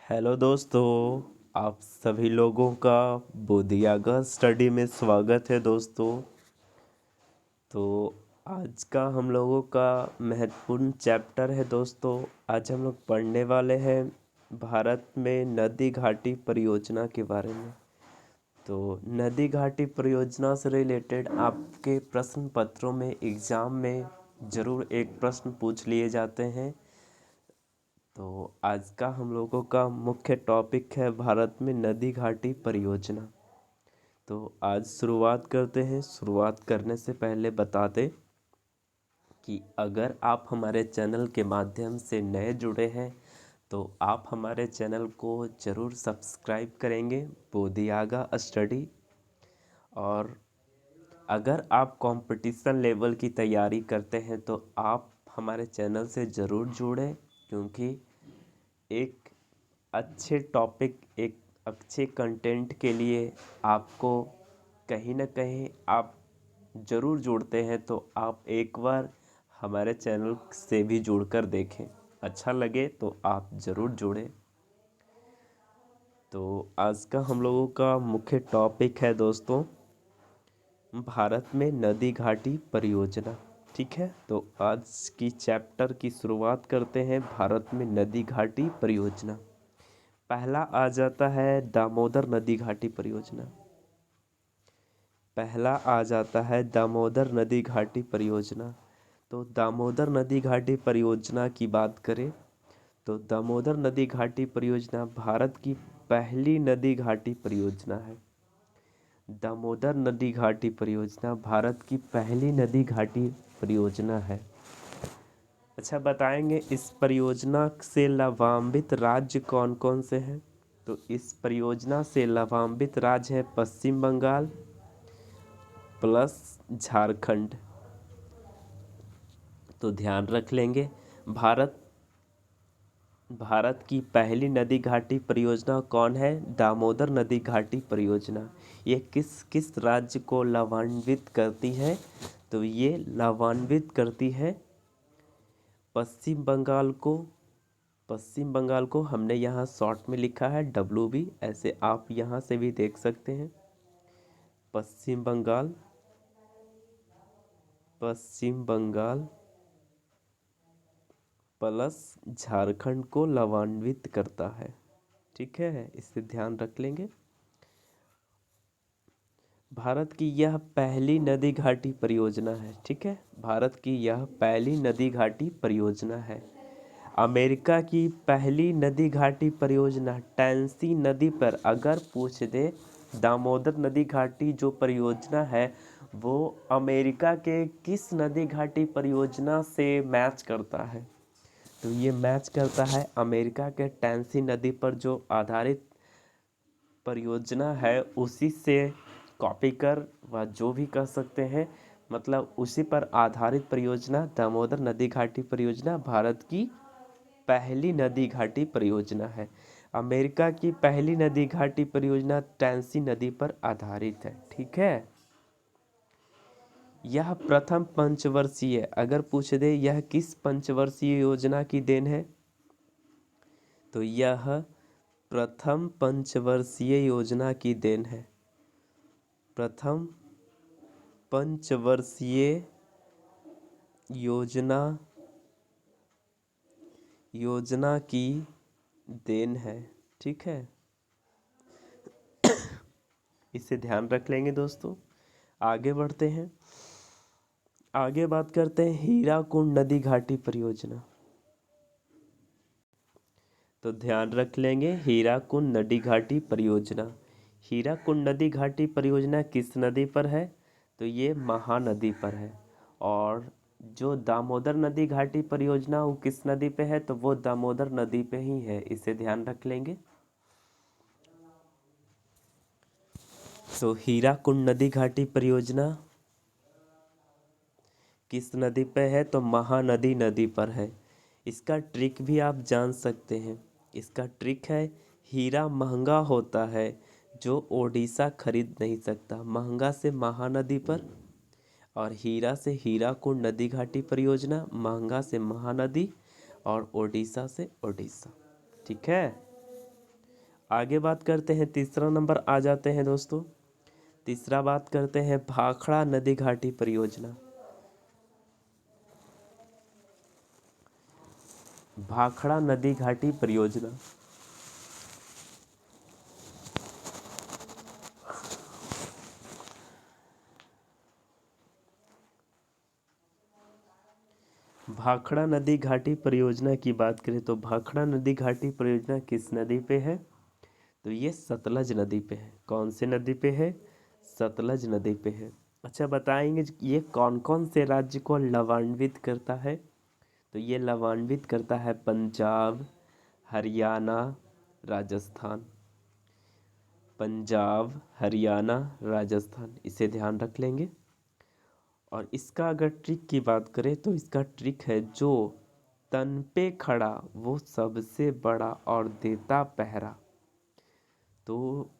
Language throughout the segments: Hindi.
हेलो दोस्तों, आप सभी लोगों का बोधियागा स्टडी में स्वागत है दोस्तों। तो आज का हम लोगों का महत्वपूर्ण चैप्टर है दोस्तों। आज हम लोग पढ़ने वाले हैं भारत में नदी घाटी परियोजना के बारे में। तो नदी घाटी परियोजना से रिलेटेड आपके प्रश्न पत्रों में एग्ज़ाम में ज़रूर एक प्रश्न पूछ लिए जाते हैं। तो आज का हम लोगों का मुख्य टॉपिक है भारत में नदी घाटी परियोजना। तो आज शुरुआत करते हैं। शुरुआत करने से पहले बता दें कि अगर आप हमारे चैनल के माध्यम से नए जुड़े हैं तो आप हमारे चैनल को ज़रूर सब्सक्राइब करेंगे, बोधियागा स्टडी। और अगर आप कंपटीशन लेवल की तैयारी करते हैं तो आप हमारे चैनल से ज़रूर जुड़ें, क्योंकि एक अच्छे टॉपिक, एक अच्छे कंटेंट के लिए आपको कहीं ना कहीं आप ज़रूर जुड़ते हैं। तो आप एक बार हमारे चैनल से भी जुड़कर देखें, अच्छा लगे तो आप ज़रूर जुड़ें। तो आज का हम लोगों का मुख्य टॉपिक है दोस्तों भारत में नदी घाटी परियोजना। ठीक है, तो आज की चैप्टर की शुरुआत करते हैं भारत में नदी घाटी परियोजना। पहला आ जाता है दामोदर नदी घाटी परियोजना। पहला आ जाता है दामोदर नदी घाटी परियोजना। तो दामोदर नदी घाटी परियोजना की बात करें तो दामोदर नदी घाटी परियोजना भारत की पहली नदी घाटी परियोजना है। दामोदर नदी घाटी परियोजना भारत की पहली नदी घाटी परियोजना है। अच्छा, बताएंगे इस परियोजना से लाभान्वित राज्य कौन कौन से हैं? तो इस परियोजना से लाभान्वित राज्य है पश्चिम बंगाल प्लस झारखंड। तो ध्यान रख लेंगे, भारत भारत की पहली नदी घाटी परियोजना कौन है? दामोदर नदी घाटी परियोजना। ये किस किस राज्य को लाभान्वित करती है? तो ये लाभान्वित करती है पश्चिम बंगाल को। पश्चिम बंगाल को हमने यहाँ शॉर्ट में लिखा है WB, ऐसे आप यहाँ से भी देख सकते हैं। पश्चिम बंगाल, पश्चिम बंगाल प्लस झारखंड को लाभान्वित करता है। ठीक है, इसे ध्यान रख लेंगे। भारत की यह पहली नदी घाटी परियोजना है। ठीक है, भारत की यह पहली नदी घाटी परियोजना है। अमेरिका की पहली नदी घाटी परियोजना टैंसी नदी पर अगर पूछ दे, दामोदर नदी घाटी जो परियोजना है वो अमेरिका के किस नदी घाटी परियोजना से मैच करता है? तो ये मैच करता है अमेरिका के टैंसी नदी पर जो आधारित परियोजना है उसी से कॉपी कर व जो भी कह सकते हैं, मतलब उसी पर आधारित परियोजना दामोदर नदी घाटी परियोजना भारत की पहली नदी घाटी परियोजना है। अमेरिका की पहली नदी घाटी परियोजना टैंसी नदी पर आधारित है। ठीक है, यह प्रथम पंचवर्षीय, अगर पूछ दे यह किस पंचवर्षीय योजना की देन है? तो यह प्रथम पंचवर्षीय योजना की देन है। प्रथम पंचवर्षीय योजना योजना की देन है। ठीक है, इसे ध्यान रख लेंगे दोस्तों। आगे बढ़ते हैं। आगे बात करते हैं हीराकुंड नदी घाटी परियोजना। तो ध्यान रख लेंगे हीराकुंड नदी घाटी परियोजना। हीराकुंड नदी घाटी परियोजना किस नदी पर है? तो ये महानदी पर है। और जो दामोदर नदी घाटी परियोजना वो किस नदी पे है? तो वो दामोदर नदी पे ही है, इसे ध्यान रख लेंगे। तो हीराकुंड नदी घाटी परियोजना किस नदी पे है? तो महानदी नदी पर है। इसका ट्रिक भी आप जान सकते हैं। इसका ट्रिक है, हीरा महंगा होता है जो ओडिशा खरीद नहीं सकता। महंगा से महानदी पर और हीरा से हीराकुंड नदी घाटी परियोजना, महंगा से महानदी और ओडिशा से ओडिशा। ठीक है, आगे बात करते हैं, तीसरा नंबर आ जाते हैं दोस्तों। तीसरा बात करते हैं भाखड़ा नदी घाटी परियोजना। भाखड़ा नदी घाटी परियोजना भाखड़ा नदी घाटी परियोजना की बात करें तो भाखड़ा नदी घाटी परियोजना किस नदी पे है? तो ये सतलज नदी पे है। कौन से नदी पे है? सतलज नदी पे है। अच्छा, बताएंगे ये कौन कौन से राज्य को लाभान्वित करता है? तो ये लाभान्वित करता है पंजाब, हरियाणा, राजस्थान। पंजाब, हरियाणा, राजस्थान, इसे ध्यान रख लेंगे। और इसका अगर ट्रिक की बात करें तो इसका ट्रिक है, जो तन पे खड़ा वो सबसे बड़ा और देता पहरा। तो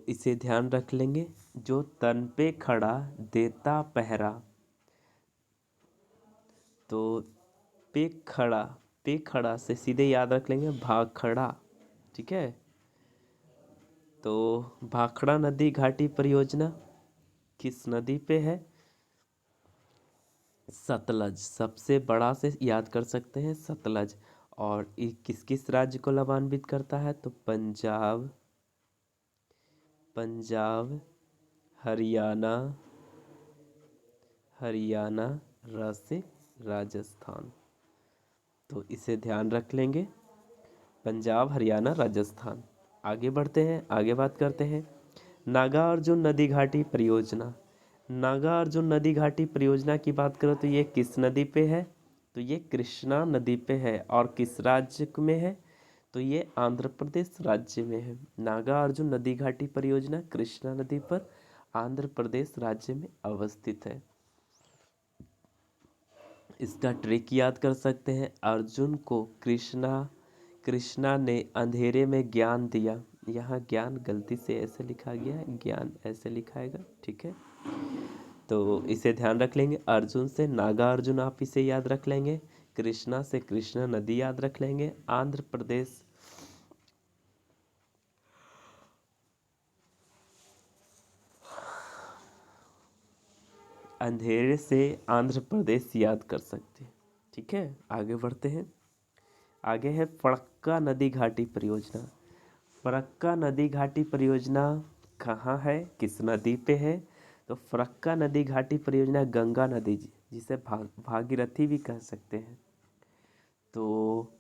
इसे ध्यान रख लेंगे, जो तन पे खड़ा देता पहरा। तो पे खड़ा से सीधे याद रख लेंगे भाखड़ा। ठीक है, तो भाखड़ा नदी घाटी परियोजना किस नदी पे है? सतलज, सबसे बड़ा से याद कर सकते हैं सतलज। और ये किस किस राज्य को लाभान्वित करता है? तो पंजाब, हरियाणा, से राजस्थान। तो इसे ध्यान रख लेंगे, पंजाब, हरियाणा, राजस्थान। आगे बढ़ते हैं, आगे बात करते हैं नागार्जुन नदी घाटी परियोजना। नागार्जुन नदी घाटी परियोजना की बात करो तो ये किस नदी पे है? तो ये कृष्णा नदी पे है। और किस राज्य में है? तो ये आंध्र प्रदेश राज्य में है। नागार्जुन नदी घाटी परियोजना कृष्णा नदी पर आंध्र प्रदेश राज्य में अवस्थित है। इसका ट्रिक याद कर सकते हैं, अर्जुन को कृष्णा ने अंधेरे में ज्ञान दिया। यहाँ ज्ञान गलती से ऐसे लिखा गया है, ज्ञान ऐसे लिखाएगा। ठीक है, तो इसे ध्यान रख लेंगे। अर्जुन से नागार्जुन आप इसे याद रख लेंगे। कृष्णा से कृष्णा नदी याद रख लेंगे। आंध्र प्रदेश, अंधेरे से आंध्र प्रदेश याद कर सकते हैं। ठीक है, आगे बढ़ते हैं। आगे है फरक्का नदी घाटी परियोजना। फरक्का नदी घाटी परियोजना कहाँ है, किस नदी पे है? तो फरक्का नदी घाटी परियोजना गंगा नदी, जिसे भागीरथी भी कह सकते हैं। तो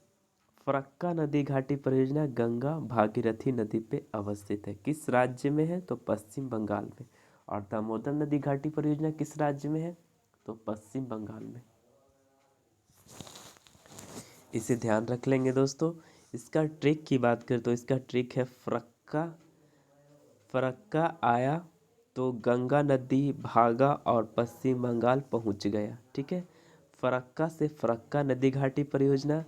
फरक्का नदी घाटी परियोजना गंगा भागीरथी नदी पे अवस्थित है। किस राज्य में है? तो पश्चिम बंगाल में। और दामोदर नदी घाटी परियोजना किस राज्य में है? तो पश्चिम बंगाल में। इसे ध्यान रख लेंगे दोस्तों। इसका ट्रिक की बात करें तो इसका ट्रिक है, फरक्का आया तो गंगा नदी भागा और पश्चिम बंगाल पहुंच गया। ठीक है, फरक्का से फरक्का नदी घाटी परियोजना,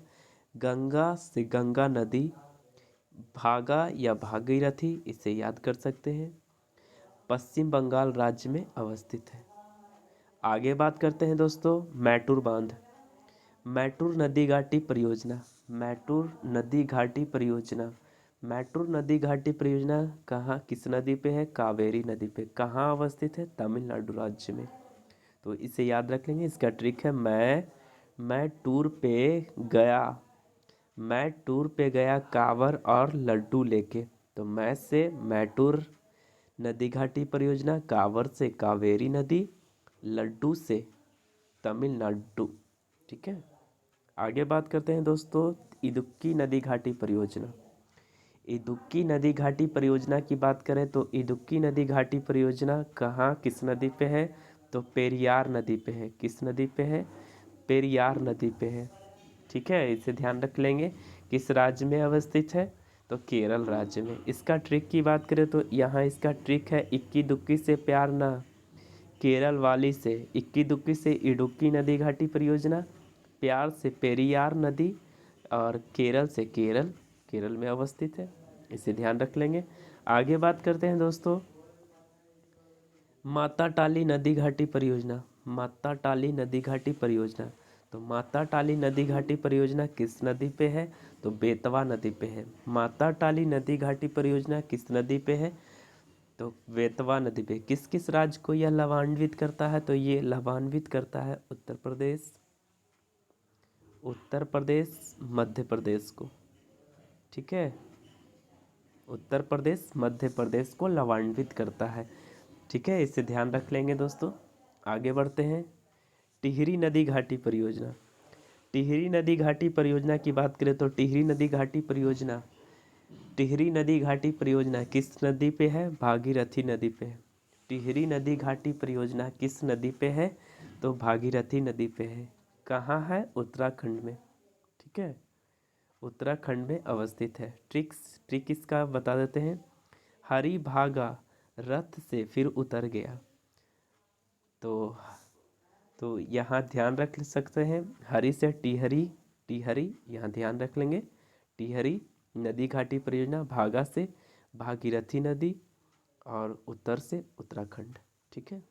गंगा से गंगा नदी भागा या भागीरथी, इसे याद कर सकते हैं, पश्चिम बंगाल राज्य में अवस्थित है। आगे बात करते हैं दोस्तों मैटूर बांध। मैटूर नदी घाटी परियोजना, मैटूर नदी घाटी परियोजना, मैटूर नदी घाटी परियोजना कहाँ, किस नदी पे है? कावेरी नदी पे। कहाँ अवस्थित है? तमिलनाडु राज्य में। तो इसे याद रख लेंगे। इसका ट्रिक है, मैं टूर पे गया, मैं टूर पे गया कांवर और लड्डू लेके। तो मैं से मैटूर नदी घाटी परियोजना, कांवर से कावेरी नदी, लड्डू से तमिलनाडु। ठीक है, आगे बात करते हैं दोस्तों इदुक्की नदी घाटी परियोजना। इदुक्की नदी घाटी परियोजना की बात करें तो इदुक्की नदी घाटी परियोजना कहाँ, किस नदी पे है? तो पेरियार नदी पे है। किस नदी पे है? पेरियार नदी पे है। ठीक है, इसे ध्यान रख लेंगे। किस राज्य में अवस्थित है? तो केरल राज्य में। इसका ट्रिक की बात करें तो यहाँ इसका ट्रिक है, इक्की दुक्की से प्यार ना, केरल वाली से इक्की दुक्की से इडुक्की नदी घाटी परियोजना, प्यार से पेरियार नदी, और केरल से केरल में अवस्थित है। इसे ध्यान रख लेंगे। आगे बात करते हैं दोस्तों माता टाली नदी घाटी परियोजना। माता टाली नदी घाटी परियोजना, तो माता टाली नदी घाटी परियोजना किस नदी पे है? तो बेतवा नदी पे है। माता टाली नदी घाटी परियोजना किस नदी पे है? तो बेतवा नदी पे। किस किस राज्य को यह लाभान्वित करता है? तो ये लाभान्वित करता है उत्तर प्रदेश, मध्य प्रदेश को। ठीक है, उत्तर प्रदेश मध्य प्रदेश को लाभान्वित करता है। ठीक है, इसे ध्यान रख लेंगे दोस्तों। आगे बढ़ते हैं। टिहरी नदी घाटी परियोजना। टिहरी नदी घाटी परियोजना की बात करें तो टिहरी नदी घाटी परियोजना किस नदी पे है? भागीरथी नदी पे है। टिहरी नदी घाटी परियोजना किस नदी पे है? तो भागीरथी नदी पे है। कहाँ है? उत्तराखंड में। ठीक है, उत्तराखंड में अवस्थित है। ट्रिक इसका बता देते हैं। हरि भागा रथ से फिर उतर गया। तो यहाँ ध्यान रख सकते हैं, हरि से टिहरी यहाँ ध्यान रख लेंगे। टिहरी नदी घाटी परियोजना, भागा से भागीरथी नदी और उत्तर से उत्तराखंड। ठीक है।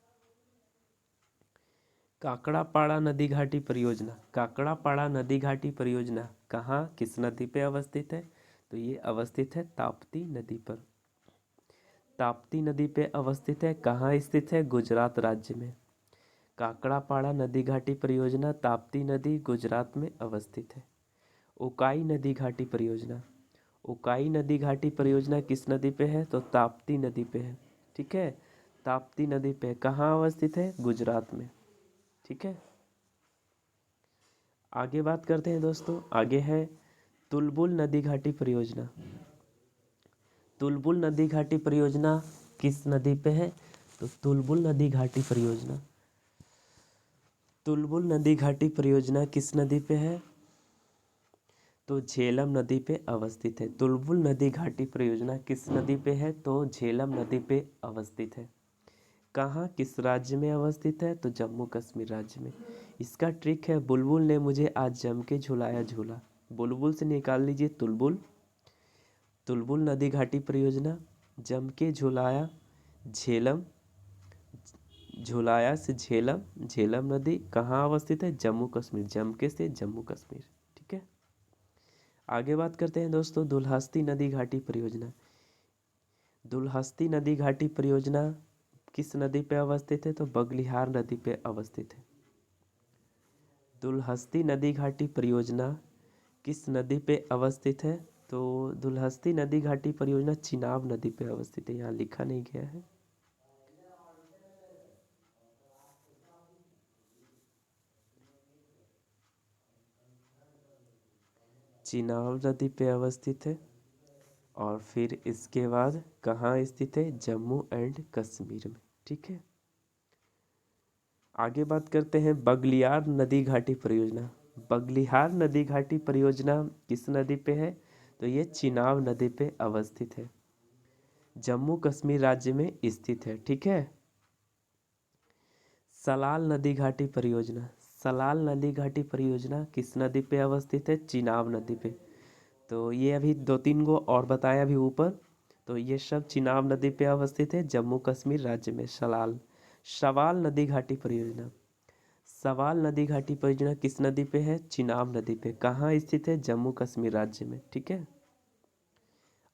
काकड़ापाड़ा नदी घाटी परियोजना। काकड़ापाड़ा नदी घाटी परियोजना कहाँ किस नदी पे अवस्थित है? तो ये अवस्थित है ताप्ती नदी पर। ताप्ती नदी पे अवस्थित है। कहाँ स्थित है? गुजरात राज्य में। काकड़ापाड़ा नदी घाटी परियोजना ताप्ती नदी गुजरात में अवस्थित है। उकाई नदी घाटी परियोजना। उकाई नदी घाटी परियोजना किस नदी पे है? तो ताप्ती नदी पे है। ठीक है, ताप्ती नदी पे कहाँ अवस्थित है? गुजरात में। ठीक है, आगे बात करते हैं दोस्तों। आगे है तुलबुल नदी घाटी परियोजना। तुलबुल नदी घाटी परियोजना किस नदी पे है? तो तुलबुल नदी घाटी परियोजना किस नदी पे है? तो झेलम नदी पे अवस्थित है। तुलबुल नदी घाटी परियोजना किस नदी पे है? तो झेलम नदी पे अवस्थित है। कहाँ किस राज्य में अवस्थित है? तो जम्मू कश्मीर राज्य में। इसका ट्रिक है, बुलबुल ने मुझे आज जम के झुलाया झूला। बुलबुल से निकाल लीजिए तुलबुल। तुलबुल नदी घाटी परियोजना, जम के झुलाया झेलम, झुलाया से झेलम, झेलम नदी कहाँ अवस्थित है? जम्मू कश्मीर, जम के से जम्मू कश्मीर। ठीक है, आगे बात करते हैं दोस्तों दुल्हस्ती नदी घाटी परियोजना। दुल्हस्ती नदी घाटी परियोजना किस नदी पे अवस्थित है? तो बगलिहार नदी पे अवस्थित है। दुल्हस्ती नदी घाटी परियोजना किस नदी पे अवस्थित है? तो दुल्हस्ती नदी घाटी परियोजना चिनाब नदी पे अवस्थित है। यहाँ लिखा नहीं गया है। चिनाब नदी पे अवस्थित है। और फिर इसके बाद कहाँ स्थित है? जम्मू एंड कश्मीर में। ठीक है, आगे बात करते हैं बगलियार नदी घाटी परियोजना। बगलिहार नदी घाटी परियोजना किस नदी पे है? तो ये चिनाब नदी पे अवस्थित है, जम्मू कश्मीर राज्य में स्थित है। ठीक है, सलाल नदी घाटी परियोजना। सलाल नदी घाटी परियोजना किस नदी पे अवस्थित है? चिनाब नदी पे। तो ये अभी 2-3 गो और बताया अभी ऊपर, तो ये सब चिनाब नदी पे अवस्थित है, जम्मू कश्मीर राज्य में। सवाल नदी घाटी परियोजना। सवाल नदी घाटी परियोजना किस नदी पे है? चिनाब नदी पे। कहाँ स्थित है? जम्मू कश्मीर राज्य में। ठीक है,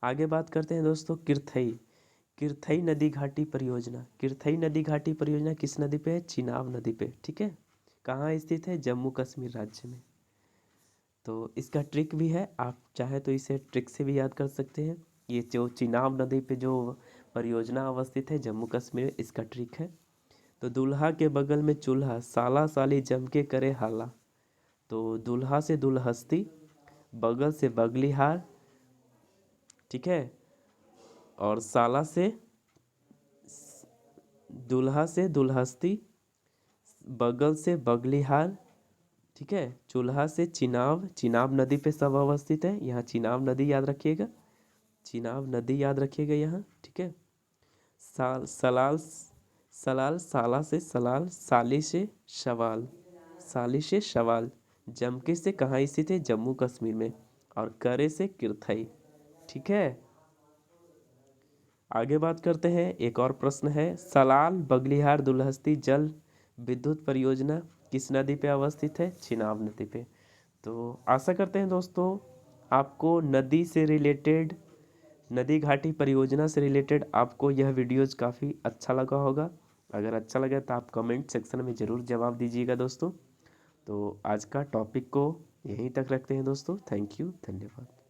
आगे बात करते हैं दोस्तों किरथई नदी घाटी परियोजना। किरथई नदी घाटी परियोजना किस नदी पे है? चिनाब नदी पे। ठीक है, कहाँ स्थित है? जम्मू कश्मीर राज्य में। तो इसका ट्रिक भी है, आप चाहे तो इसे ट्रिक से भी याद कर सकते हैं। ये जो चिनाब नदी पे जो परियोजना अवस्थित है जम्मू कश्मीर, इसका ट्रिक है। तो दूल्हा के बगल में चूल्हा, साला साली जम के करे हाला। तो दूल्हा से दुल्हस्ती, बगल से बगलिहार। ठीक है, और साला से दूल्हा से दुल्हस्ती, बगल से बगलिहार। ठीक है, चूल्हा से चिनाब, चिनाब नदी पे सब अवस्थित है। यहाँ चिनाब नदी याद रखिएगा, चिनाब नदी याद रखिएगा यहाँ। ठीक है, सलाल साला से सलाल, साली से शवाल, साली से शवाल। जमके से कहाँ स्थित है? जम्मू कश्मीर में। और करे से किरथई। ठीक है, आगे बात करते हैं। एक और प्रश्न है, सलाल बगलिहार दुल्हस्ती जल विद्युत परियोजना किस नदी पे अवस्थित है? चिनाब नदी पे। तो आशा करते हैं दोस्तों आपको नदी से रिलेटेड, नदी घाटी परियोजना से रिलेटेड आपको यह वीडियोज़ काफ़ी अच्छा लगा होगा। अगर अच्छा लगा तो आप कमेंट सेक्शन में ज़रूर जवाब दीजिएगा दोस्तों। तो आज का टॉपिक को यहीं तक रखते हैं दोस्तों। थैंक यू, धन्यवाद।